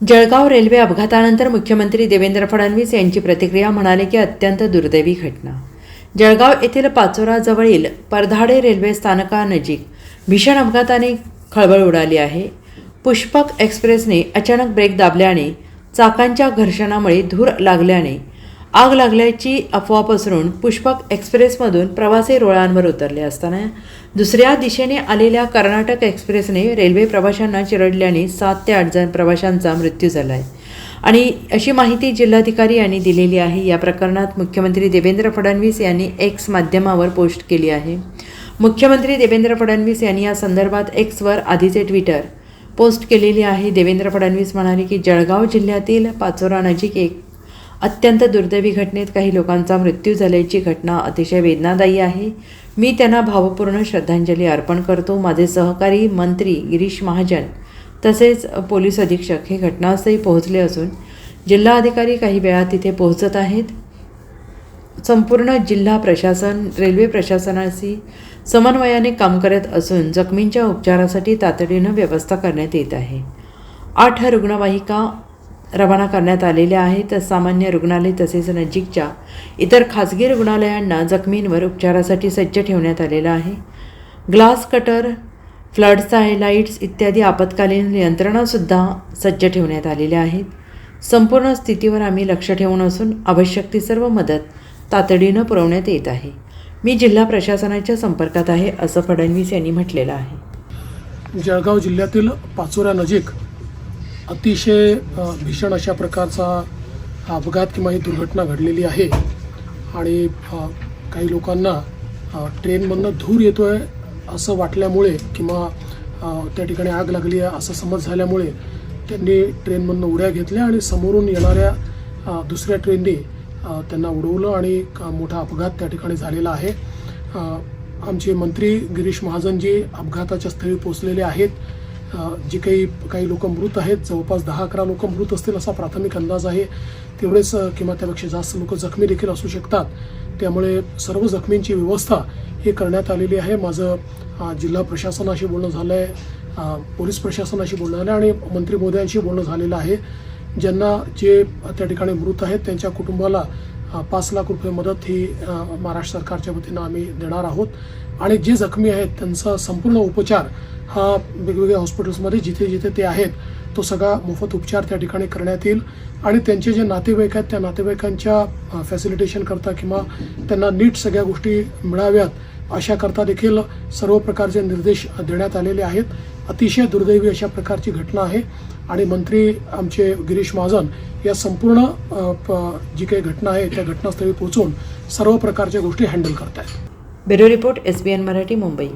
Jalgaon railway अपघातानंतर मुख्यमंत्री देवेंद्र फडणवीस यांची प्रतिक्रिया म्हणाले की अत्यंत दुर्दैवी घटना. जळगाव येथील पाचोराजवळील परधाडे रेल्वे स्थानकानजीक भीषण अपघाताने खळबळ उडाली आहे. पुष्पक एक्सप्रेसने अचानक ब्रेक दाबल्याने चाकांच्या घर्षणामुळे धूर लागल्याने आग लागल्याची अफवा पसरून पुष्पक एक्सप्रेसमधून प्रवासी रुळांवर उतरले असताना दुसऱ्या दिशेने आलेल्या कर्नाटक एक्सप्रेसने रेल्वे प्रवाशांना चिरडल्याने 7 ते 8 जण प्रवाशांचा मृत्यू झाला आहे आणि अशी माहिती जिल्हाधिकारी यांनी दिलेली आहे. या प्रकरणात मुख्यमंत्री देवेंद्र फडणवीस यांनी एक्स माध्यमावर पोस्ट केली आहे. मुख्यमंत्री देवेंद्र फडणवीस यांनी या संदर्भात एक्सवर आधीचे ट्विटर पोस्ट केलेली आहे. देवेंद्र फडणवीस म्हणाले की जळगाव जिल्ह्यातील पाचोरानजीक एक अत्यंत दुर्दैवी घटनेत काही लोकांचा मृत्यू झाल्याची घटना अतिशय वेदनादायी आहे. मी त्यांना भावपूर्ण श्रद्धांजली अर्पण करतो. माझे सहकारी मंत्री गिरीश महाजन तसेच पोलीस अधीक्षक हे घटनास्थळी पोहोचले असून जिल्हाधिकारी काही वेळात तिथे पोहोचत आहेत. संपूर्ण जिल्हा प्रशासन रेल्वे प्रशासनाशी समन्वयाने काम करत असून जखमींच्या उपचारासाठी तातडीनं व्यवस्था करण्यात येत आहे. 8 रुग्णवाहिका रवाना करण्यात आलेल्या आहेत. सामान्य रुग्णालय तसेच नजीकच्या इतर खाजगी रुग्णालयांना जखमींवर उपचारासाठी सज्ज ठेवण्यात आलेलं आहे. ग्लास कटर, फ्लड लाईट्स इत्यादी आपत्कालीन यंत्रणासुद्धा सज्ज ठेवण्यात आलेल्या आहेत. संपूर्ण स्थितीवर आम्ही लक्ष ठेवून असून आवश्यक ती सर्व मदत तातडीनं पुरवण्यात येत आहे. मी जिल्हा प्रशासनाच्या संपर्कात आहे असं फडणवीस यांनी म्हटलेलं आहे. जळगाव जिल्ह्यातील पाचोऱ्यानजीक अतिशय भीषण अशा प्रकारचा अपघात किंवा ही दुर्घटना घडलेली आहे आणि काही लोकांना ट्रेनमधनं धूर येतो आहे असं वाटल्यामुळे किंवा त्या ठिकाणी आग लागली आहे असं समज झाल्यामुळे त्यांनी ट्रेनमधनं उड्या घेतल्या आणि समोरून येणाऱ्या दुसऱ्या ट्रेनने त्यांना उडवलं आणि मोठा अपघात त्या ठिकाणी झालेला आहे. आमचे मंत्री गिरीश महाजनजी अपघाताच्या स्थळी पोहोचलेले आहेत. जे काही लोक मृत आहेत, जवळपास 10-11 लोक मृत असतील असा प्राथमिक अंदाज आहे. तेवढेच किंवा त्यापेक्षा जास्त लोक जखमी देखील असू शकतात. त्यामुळे सर्व जखमींची व्यवस्था ही करण्यात आलेली आहे. माझं जिल्हा प्रशासनाशी बोलणं झालं आहे, पोलीस प्रशासनाशी बोलणं झालं आणि मंत्री महोदयांशी बोलणं झालेलं आहे. ज्यांना जे त्या ठिकाणी मृत आहेत त्यांच्या कुटुंबाला 5 लाख रुपये मदत ही महाराष्ट्र सरकारच्या वतीनं आम्ही देणार आहोत आणि जे जखमी आहेत त्यांचा संपूर्ण उपचार हा वेगवेगळ्या हॉस्पिटल्समध्ये जिथे जिथे ते आहेत तो सगळा मोफत उपचार त्या ठिकाणी करण्यात येईल आणि त्यांचे जे नातेवाईक आहेत त्या नातेवाईकांच्या फॅसिलिटेशन करता किंवा त्यांना नीट सगळ्या गोष्टी मिळाव्यात अशा करता देखील सर्व प्रकारचे निर्देश देण्यात आलेले आहेत. अतिशय दुर्दैवी अशा प्रकारची घटना आहे आणि मंत्री आमचे गिरीश महाजन या संपूर्ण जी काही घटना आहे त्या घटनास्थळी पोहोचून सर्व प्रकारच्या गोष्टी हँडल करत आहेत. Bureau report SBN Marathi, Mumbai.